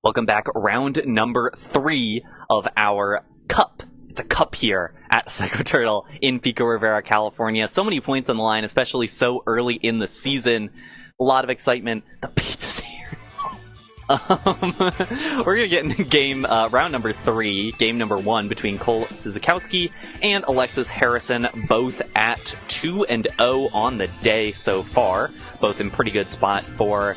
Welcome back, round number 3 of our cup. It's a cup here at Psycho Turtle in Pico Rivera, California. So many points on the line, especially so early in the season. A lot of excitement. The pizza's here. We're going to get into game round number 3, game number 1 between Cole Cisakowski and Alexis Harrison, both at 2-0 on the day so far. Both in pretty good spot for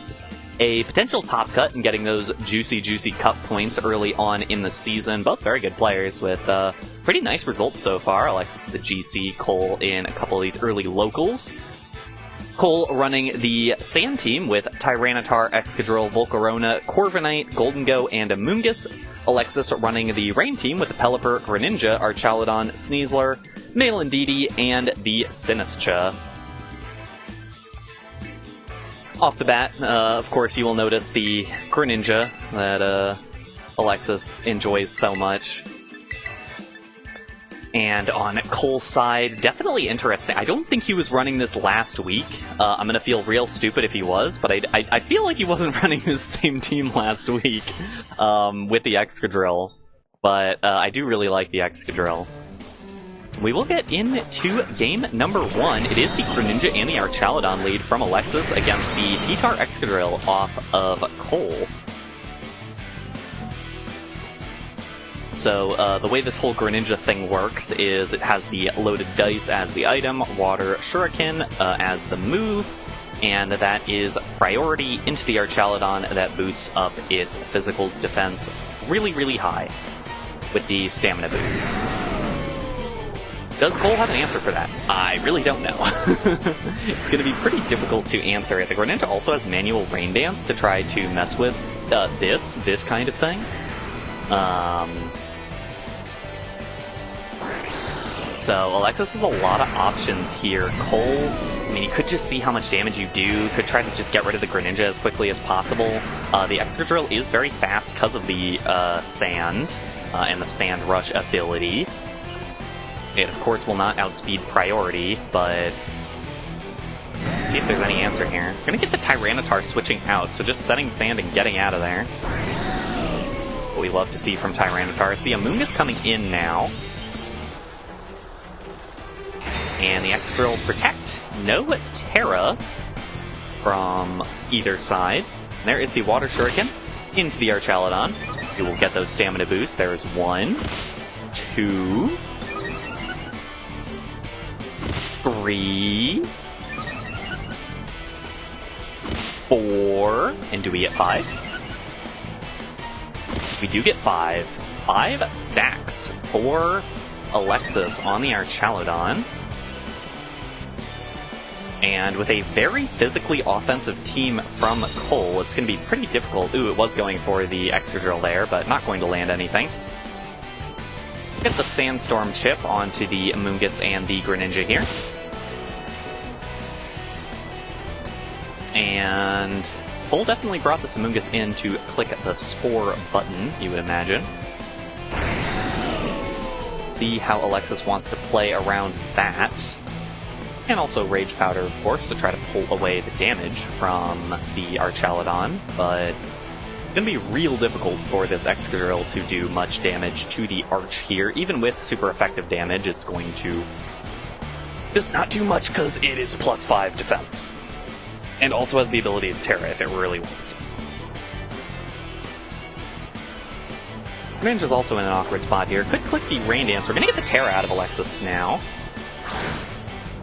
a potential top cut and getting those juicy cup points early on in the season. Both very good players with pretty nice results so far. Alexis the GC, Cole in a couple of these early locals. Cole running the Sand team with Tyranitar, Excadrill, Volcarona, Corviknight, Goldengo, and Amoonguss. Alexis running the Rain team with the Pelipper, Greninja, Archaludon, Sneasler, Malandidi, and the Sinistcha. Off the bat, of course, you will notice the Greninja that Alexis enjoys so much. And on Cole's side, definitely interesting. I don't think he was running this last week. I'm going to feel real stupid if he was, but I feel like he wasn't running this same team last week with the Excadrill. But I do really like the Excadrill. We will get into game number 1. It is the Greninja and the Archaludon lead from Alexis against the T-Tar Excadrill off of Cole. So the way this whole Greninja thing works is it has the loaded dice as the item, water shuriken as the move, and that is priority into the Archaludon that boosts up its physical defense really high with the stamina boosts. Does Cole have an answer for that? I really don't know. It's going to be pretty difficult to answer it. The Greninja also has manual Rain Dance to try to mess with this kind of thing. So Alexis has a lot of options here. Cole, I mean, you could just see how much damage you do. Could try to just get rid of the Greninja as quickly as possible. The Excadrill is very fast because of the Sand and the Sand Rush ability. It, of course, will not outspeed priority, but let's see if there's any answer here. We're going to get the Tyranitar switching out, so just setting Sand and getting out of there. What we love to see from Tyranitar. It's the Amoonguss coming in now. And the Excadrill Protect. No Terra from either side. There is the Water Shuriken into the Archaludon. You will get those stamina boosts. There is 1, 2... 3, 4, and do we get 5? We do get 5. 5 stacks for Alexis on the Archaludon. And with a very physically offensive team from Cole, it's going to be pretty difficult. Ooh, it was going for the Excadrill there, but not going to land anything. Get the Sandstorm chip onto the Amoonguss and the Greninja here. And Cole definitely brought this Amoonguss in to click the Spore button, you would imagine. See how Alexis wants to play around that. And also Rage Powder, of course, to try to pull away the damage from the Archaludon, but it's going to be real difficult for this Excadrill to do much damage to the Arch here. Even with super effective damage, it's going to just not do much because it is +5 defense. And also has the ability to Terra if it really wants. Greninja's also in an awkward spot here. Could click the Rain Dance. We're going to get the Terra out of Alexis now.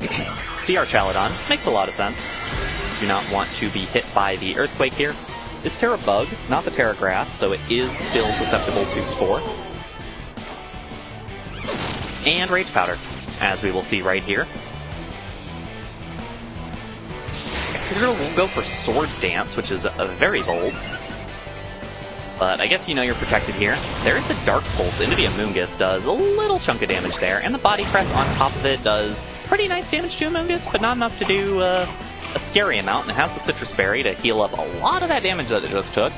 The Archaludon makes a lot of sense. Do not want to be hit by the Earthquake here. It's Terra Bug, not the Terra Grass, so it is still susceptible to Spore. And Rage Powder, as we will see right here. Excadrill will go for Swords Dance, which is very bold. But I guess you know you're protected here. There is a Dark Pulse into the Amoonguss, does a little chunk of damage there, and the Body Press on top of it does pretty nice damage to Amoonguss, but not enough to do a scary amount, and it has the Citrus Berry to heal up a lot of that damage that it just took.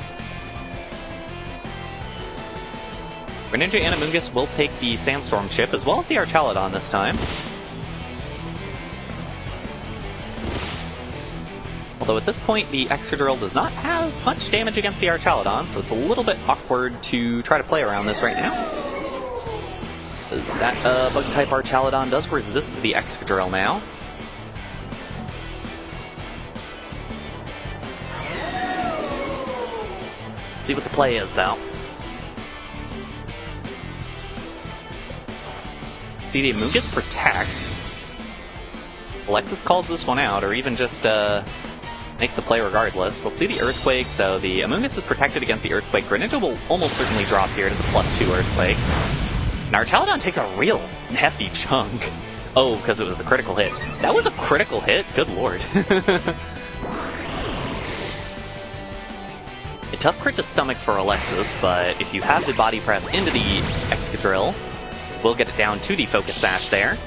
Greninja and Amoonguss will take the Sandstorm chip, as well as the Archaludon this time. Although at this point, the Excadrill does not have much damage against the Archaludon, so it's a little bit awkward to try to play around this right now. As that Bug-type Archaludon does resist the Excadrill now. See what the play is, though. See the Amoonguss Protect. Alexis calls this one out, or even just makes the play regardless. We'll see the Earthquake, so the Amoonguss is protected against the Earthquake. Greninja will almost certainly drop here to the +2 Earthquake. And Archaludon takes a real hefty chunk. Oh, because it was a critical hit. That was a critical hit? Good lord. A tough crit to stomach for Alexis, but if you have the body press into the Excadrill, we'll get it down to the Focus Sash there.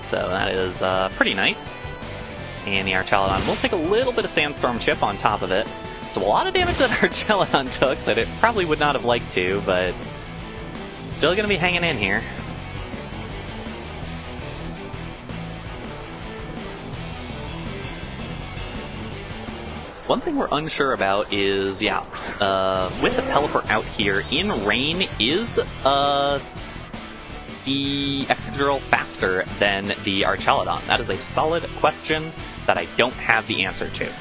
So that is pretty nice. And the Archaludon will take a little bit of Sandstorm Chip on top of it. So a lot of damage that Archaludon took that it probably would not have liked to, but still going to be hanging in here. One thing we're unsure about is, with the Pelipper out here, in rain, is the Excadrill faster than the Archaludon? That is a solid question that I don't have the answer to.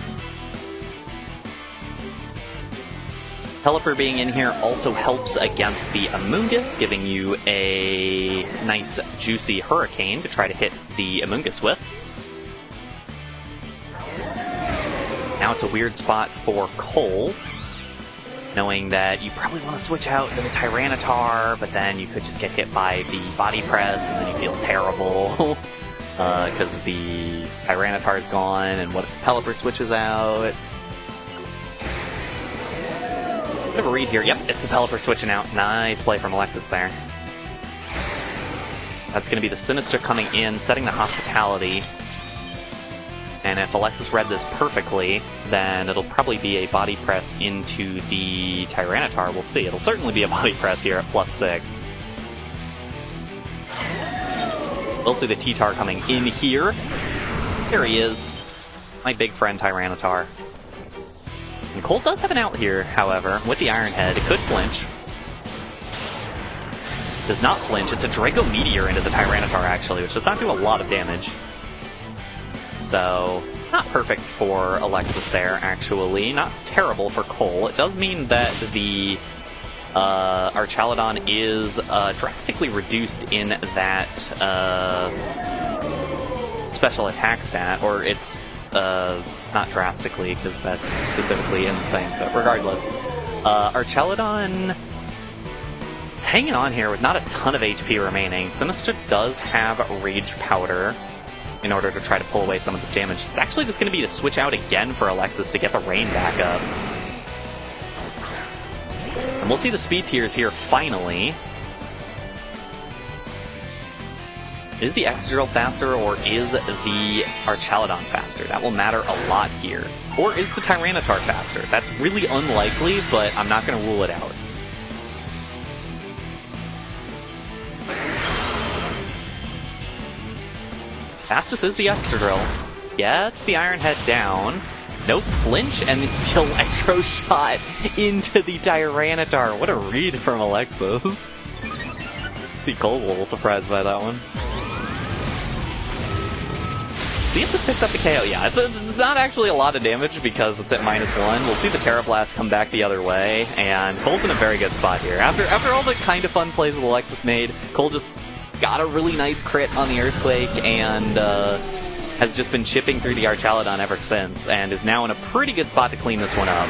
Pelipper being in here also helps against the Amoonguss, giving you a nice juicy Hurricane to try to hit the Amoonguss with. Now it's a weird spot for Cole, knowing that you probably want to switch out to the Tyranitar, but then you could just get hit by the Body Press, and then you feel terrible, because the Tyranitar is gone, and what if Pelipper switches out? Bit of a read here. Yep, it's the Pelipper switching out. Nice play from Alexis there. That's going to be the Sinistra coming in, setting the Hospitality. And if Alexis read this perfectly, then it'll probably be a Body Press into the Tyranitar. We'll see. It'll certainly be a Body Press here at +6. We'll see the T-Tar coming in here. Here he is. My big friend Tyranitar. And Cole does have an out here, however, with the Iron Head. It could flinch. Does not flinch. It's a Draco Meteor into the Tyranitar, actually, which does not do a lot of damage. So, not perfect for Alexis there, actually. Not terrible for Cole. It does mean that the Archaludon is drastically reduced in that special attack stat, or it's not drastically, because that's specifically in the thing, but regardless. Archaludon is hanging on here with not a ton of HP remaining. Sinistra does have Rage Powder in order to try to pull away some of this damage. It's actually just going to be the switch out again for Alexis to get the rain back up. And we'll see the speed tiers here finally. Is the Excadrill faster, or is the Archaludon faster? That will matter a lot here. Or is the Tyranitar faster? That's really unlikely, but I'm not going to rule it out. Fastest is the Excadrill. Gets the Iron Head down. No flinch, and it's still Electro Shot into the Tyranitar. What a read from Alexis. See, Cole's a little surprised by that one. See if this picks up the KO. Yeah, it's not actually a lot of damage because it's at -1. We'll see the Terra Blast come back the other way, and Cole's in a very good spot here. After all the kind of fun plays that Alexis made, Cole just got a really nice crit on the Earthquake and has just been chipping through the Archaludon ever since, and is now in a pretty good spot to clean this one up.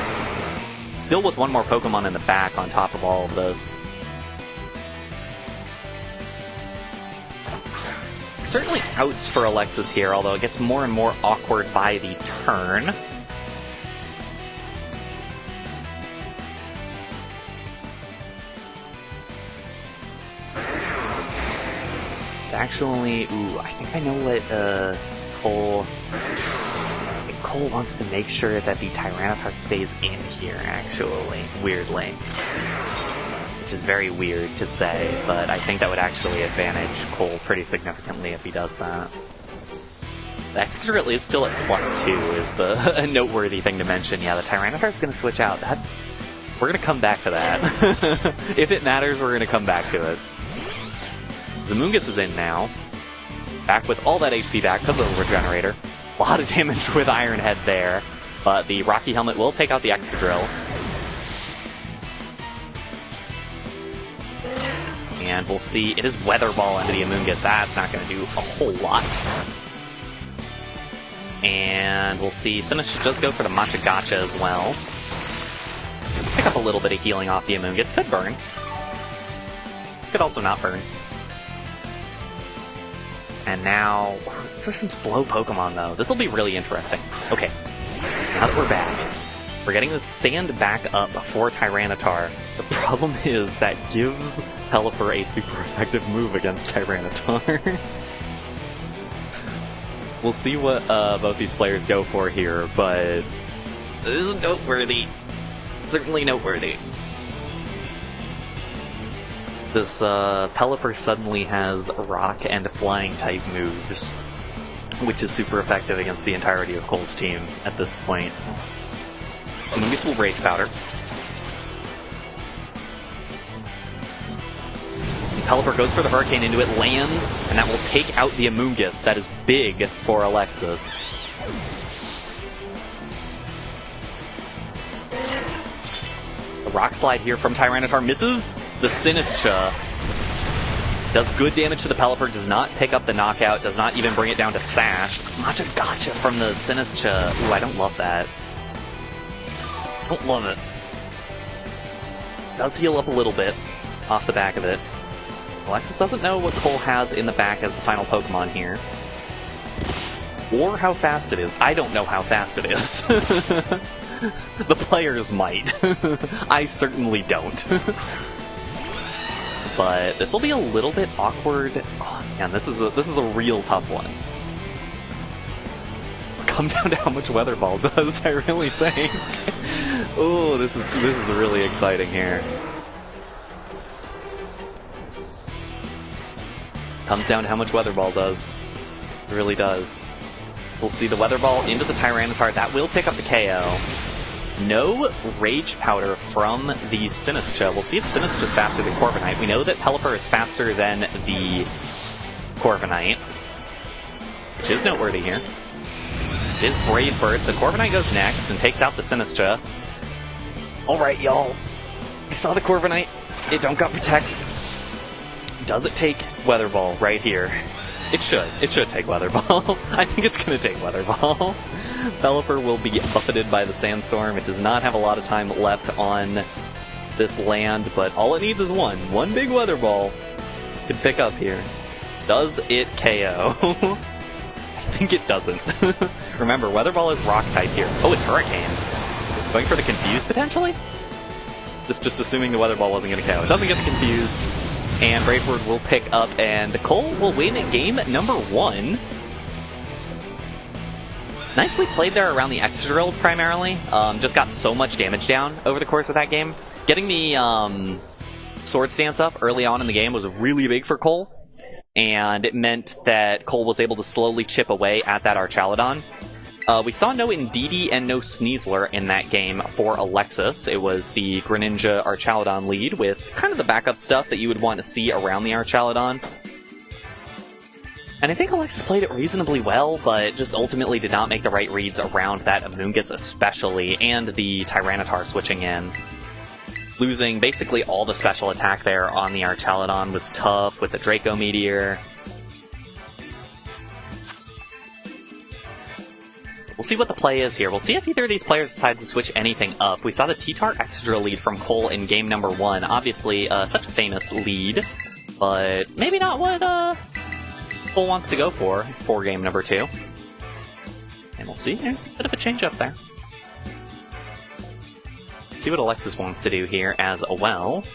Still with one more Pokemon in the back on top of all of this. Certainly outs for Alexis here, although it gets more and more awkward by the turn. It's actually... Ooh, I think I know what Cole... I think Cole wants to make sure that the Tyranitar stays in here, actually, weirdly. Which is very weird to say, but I think that would actually advantage Cole pretty significantly if he does that. The Excadrill is still at +2 is the noteworthy thing to mention. Yeah, the Tyranitar is going to switch out. We're going to come back to that. If it matters, we're going to come back to it. Zamungus is in now. Back with all that HP back because of the Regenerator. A lot of damage with Iron Head there. But the Rocky Helmet will take out the Excadrill. And we'll see. It is Weather Ball into the Amoonguss. That's not going to do a whole lot. And we'll see. Sinistcha does go for the Machagacha as well. Pick up a little bit of healing off the Amoonguss. Could burn. Could also not burn. And now, these are some slow Pokemon, though. This will be really interesting. Okay, now that we're back, we're getting the Sand back up for Tyranitar. The problem is that gives Pelipper a super effective move against Tyranitar. We'll see what both these players go for here, but this is noteworthy. Certainly noteworthy. This Pelipper suddenly has rock and flying type moves, which is super effective against the entirety of Cole's team at this point. Amoonguss will Rage Powder. Pelipper goes for the Hurricane into it, lands, and that will take out the Amoonguss. That is big for Alexis. The Rock Slide here from Tyranitar misses. The Sinistcha does good damage to the Pelipper, does not pick up the knockout, does not even bring it down to Sash. Machagacha from the Sinistcha. Ooh, I don't love that. Don't love it. Does heal up a little bit off the back of it. Alexis doesn't know what Cole has in the back as the final Pokemon here. Or how fast it is. I don't know how fast it is. The players might. I certainly don't. But this will be a little bit awkward. Oh man, this is a real tough one. Come down to how much Weather Ball does, I really think. Oh, this is really exciting here. Comes down to how much Weather Ball does. It really does. We'll see the Weather Ball into the Tyranitar. That will pick up the KO. No Rage Powder from the Sinistcha. We'll see if Sinistcha's faster than Corviknight. We know that Pelipper is faster than the Corviknight, which is noteworthy here. It is Brave Bird, so Corviknight goes next and takes out the Sinistcha. Alright, y'all. You saw the Corviknight. It don't got Protect. Does it take Weather Ball right here? It should. It should take Weather Ball. I think it's going to take Weather Ball. Pelipper will be buffeted by the Sandstorm. It does not have a lot of time left on this land, but all it needs is one. One big Weather Ball could pick up here. Does it KO? I think it doesn't. Remember, Weather Ball is Rock type here. Oh, it's Hurricane. Going for the Confuse, potentially? This just assuming the Weather Ball wasn't going to KO. It doesn't get the Confuse. And Brave Bird will pick up, and Cole will win game number 1. Nicely played there around the Excadrill, primarily. Just got so much damage down over the course of that game. Getting the Sword Stance up early on in the game was really big for Cole, and it meant that Cole was able to slowly chip away at that Archaludon. We saw no Indeedee and no Sneasler in that game for Alexis. It was the Greninja Archaludon lead with kind of the backup stuff that you would want to see around the Archaludon. And I think Alexis played it reasonably well, but just ultimately did not make the right reads around that Amoonguss especially, and the Tyranitar switching in. Losing basically all the special attack there on the Archaludon was tough with the Draco Meteor. We'll see what the play is here. We'll see if either of these players decides to switch anything up. We saw the T-Tar Excadrill lead from Cole in game number 1. Obviously, such a famous lead, but maybe not what Cole wants to go for game number 2. And we'll see. There's a bit of a change up there. Let's see what Alexis wants to do here as well.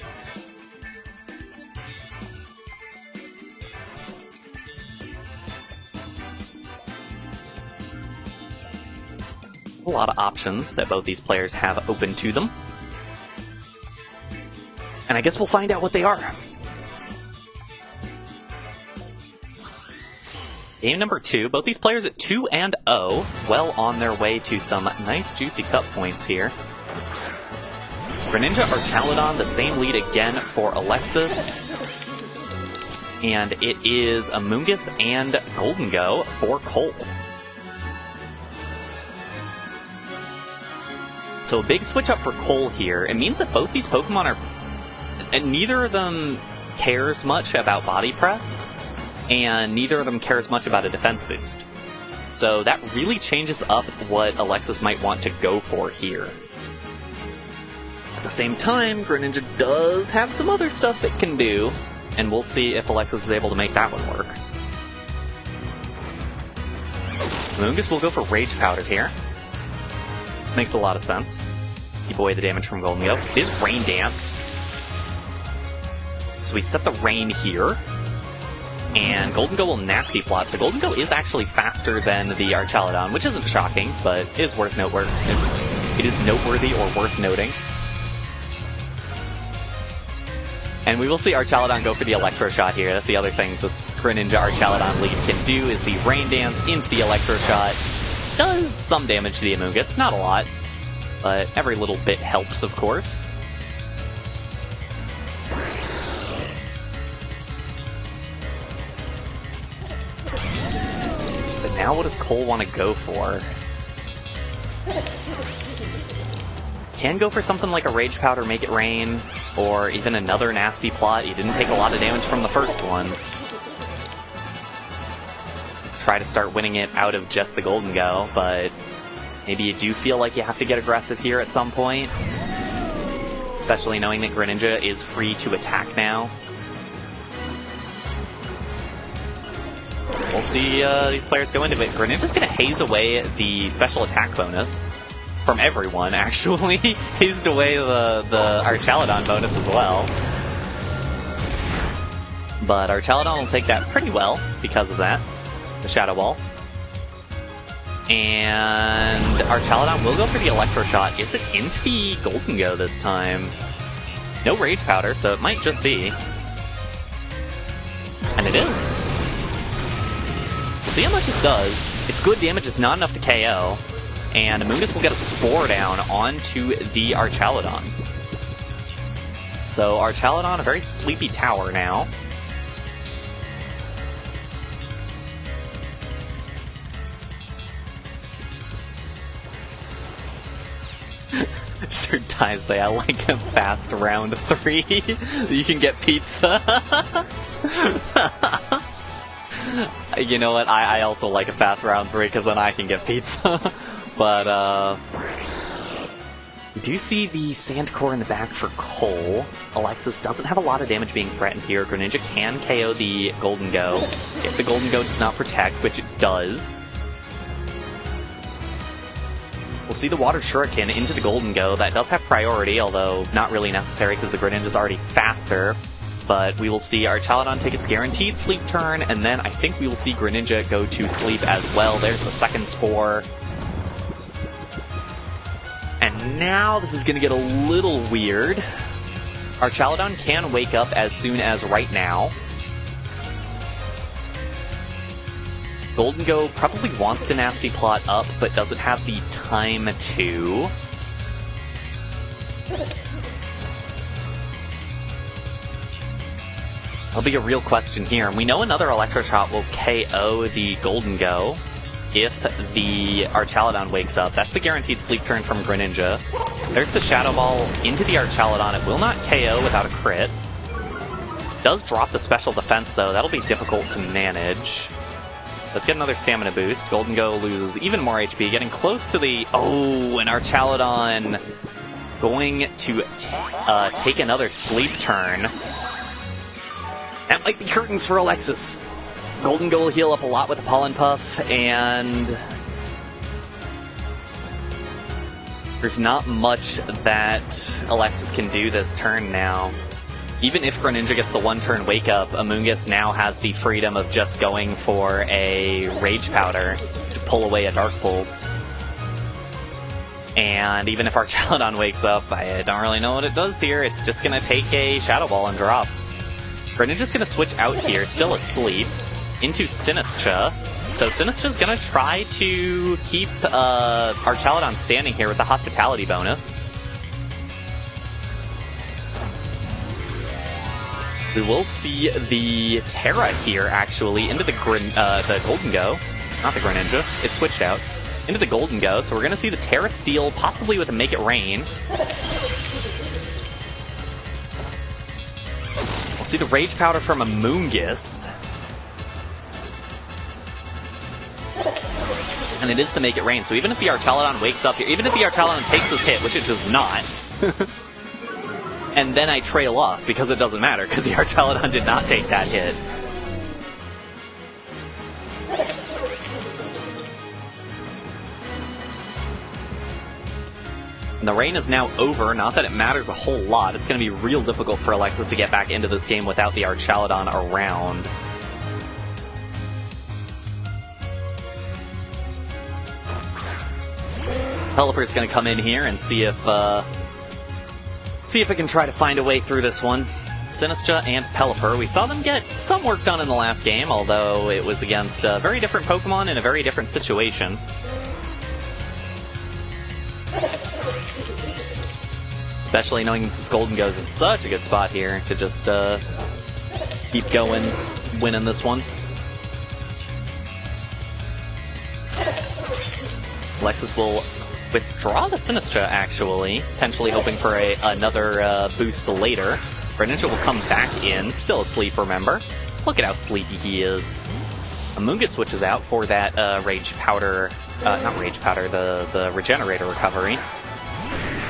A lot of options that both these players have open to them. And I guess we'll find out what they are. Game number 2, both these players at 2 and 0, well on their way to some nice juicy cup points here. Greninja Archaludon, the same lead again for Alexis. And it is Amoonguss and Golden Go for Cole. So a big switch up for Cole here. It means that both these Pokemon are... And neither of them cares much about Body Press, and neither of them cares much about a defense boost. So that really changes up what Alexis might want to go for here. At the same time, Greninja does have some other stuff it can do, and we'll see if Alexis is able to make that one work. Amoonguss will go for Rage Powder here. Makes a lot of sense. Keep away the damage from Golden Go. It is Rain Dance. So we set the Rain here. And Golden Go will Nasty Plot. So Golden Go is actually faster than the Archaludon, which isn't shocking, but it is worth noteworthy. It is noteworthy or worth noting. And we will see Archaludon go for the Electro Shot here. That's the other thing this Greninja Archaludon lead can do, is the Rain Dance into the Electro Shot. Does some damage to the Amoonguss, not a lot, but every little bit helps, of course. But now what does Cole want to go for? Can go for something like a Rage Powder, Make It Rain, or even another Nasty Plot. He didn't take a lot of damage from the first one. Try to start winning it out of just the Golden Go, but maybe you do feel like you have to get aggressive here at some point. Especially knowing that Greninja is free to attack now. We'll see these players go into it. Greninja's going to haze away the special attack bonus. From everyone, actually. Hazed away the Archaludon bonus as well. But Archaludon will take that pretty well because of that. The Shadow Ball. And Archaludon will go for the Electro Shot. Is it into the Golden Go this time? No Rage Powder, so it might just be. And it is. We'll see how much this does. It's good damage, it's not enough to KO. And Amoonguss will get a Spore down onto the Archaludon. So Archaludon, a very sleepy tower now. Just heard Ty say, I like a fast round 3. You can get pizza. You know what? I also like a fast round 3 because then I can get pizza. But, we do see the Sand Core in the back for Cole. Alexis doesn't have a lot of damage being threatened here. Greninja can KO the Golden Go if the Golden Go does not protect, which it does. We'll see the Water Shuriken into the Golden Go. That does have priority, although not really necessary because the Greninja's already faster. But we will see Archaludon take its guaranteed sleep turn, and then I think we will see Greninja go to sleep as well. There's the second Spore. And now this is going to get a little weird. Archaludon can wake up as soon as right now. Golden Go probably wants to Nasty Plot up, but doesn't have the time to. That'll be a real question here. And we know another Electro Shot will KO the Golden Go if the Archaludon wakes up. That's the guaranteed sleep turn from Greninja. There's the Shadow Ball into the Archaludon. It will not KO without a crit. Does drop the special defense, though. That'll be difficult to manage. Let's get another stamina boost. Golden Go loses even more HP, getting close to the... Oh, and Archaludon going to take another sleep turn. That might be curtains for Alexis. Golden Go will heal up a lot with the Pollen Puff, and there's not much that Alexis can do this turn now. Even if Greninja gets the one-turn wake-up, Amoonguss now has the freedom of just going for a Rage Powder to pull away a Dark Pulse. And even if Archaludon wakes up, I don't really know what it does here. It's just going to take a Shadow Ball and drop. Greninja's going to switch out here, still asleep. into Sinistcha. So Sinistcha's gonna try to keep Archaludon standing here with the hospitality bonus. We will see the Terra here, actually, into the Golden Go. Not the Greninja. It switched out. Into the Golden Go, so we're going to see the Terra Steel, possibly with a Make It Rain. We'll see the Rage Powder from Amoonguss. And it is the Make It Rain, so even if the Archaludon wakes up here, even if the Archaludon takes this hit, which it does not, and then I trail off, because it doesn't matter, because the Archaludon did not take that hit. And the rain is now over, not that it matters a whole lot. It's going to be real difficult for Alexis to get back into this game without the Archaludon around. Pelipper's going to come in here and see if it can try to find a way through this one. Sinistcha and Pelipper, we saw them get some work done in the last game, although it was against a very different Pokemon in a very different situation. Especially knowing that this Golden Go's in such a good spot here to just keep going, winning this one. Alexis will withdraw the Sinistcha, actually, potentially hoping for another boost later. Greninja will come back in, still asleep, remember. Look at how sleepy he is. Amoonguss switches out for that Rage Powder, not Rage Powder, the Regenerator recovery.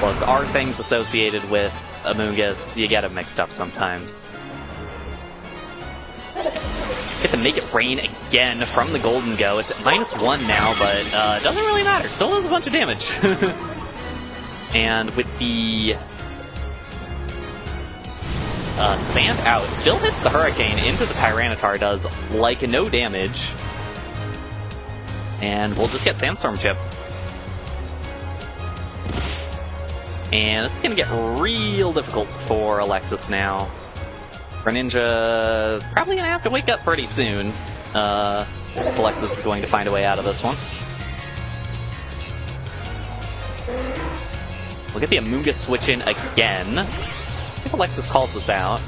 Look, there are things associated with Amoonguss, you get them mixed up sometimes. Get to Make It Rain again from the Golden Go. It's at -1 now, but it doesn't really matter. Still does a bunch of damage. And with the Sand out, it still hits the Hurricane into the Tyranitar, does like no damage. And we'll just get Sandstorm Chip. And this is going to get real difficult for Alexis now. Greninja probably going to have to wake up pretty soon. Alexis is going to find a way out of this one. We'll get the Amoonguss switch in again. Let's see if Alexis calls this out.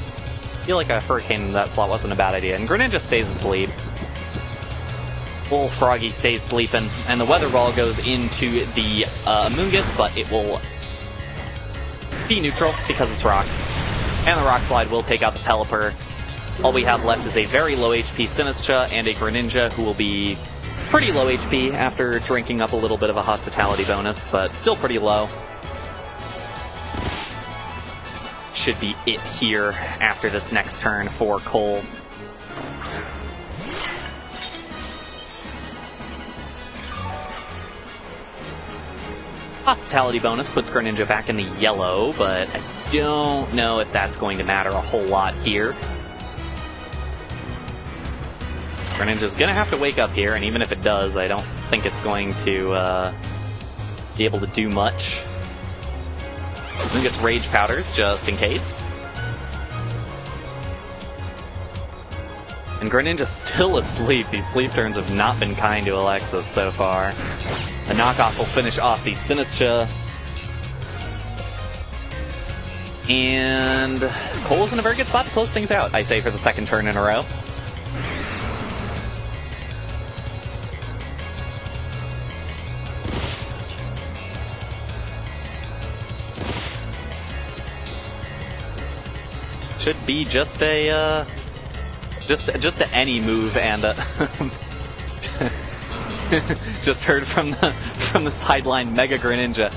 I feel like a Hurricane in that slot wasn't a bad idea. And Greninja stays asleep. Bullfroggy stays sleeping. And the Weather Ball goes into the Amoonguss, but it will be neutral because it's rock. And the Rock Slide will take out the Pelipper. All we have left is a very low HP Sinistcha and a Greninja who will be pretty low HP after drinking up a little bit of a hospitality bonus, but still pretty low. Should be it here after this next turn for Cole. Hospitality bonus puts Greninja back in the yellow, but I don't know if that's going to matter a whole lot here. Greninja's going to have to wake up here, and even if it does, I don't think it's going to be able to do much. I guess Rage Powders, just in case. And Greninja's still asleep. These sleep turns have not been kind to Alexis so far. The knockoff will finish off the Sinistcha. And Cole's in a very good spot to close things out, I say, for the second turn in a row. Should be just a just any move, and just heard from the sideline, Mega Greninja.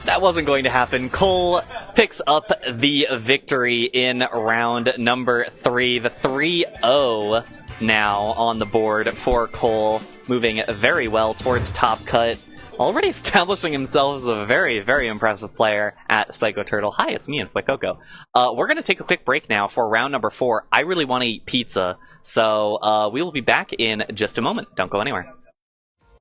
That wasn't going to happen. Cole picks up the victory in round number 3. The 3-0 now on the board for Cole, moving very well towards top cut. Already establishing himself as a very, very impressive player at Psycho Turtle. Hi, it's me and Fuecoco. We're going to take a quick break now for round number 4. I really want to eat pizza, so we will be back in just a moment. Don't go anywhere.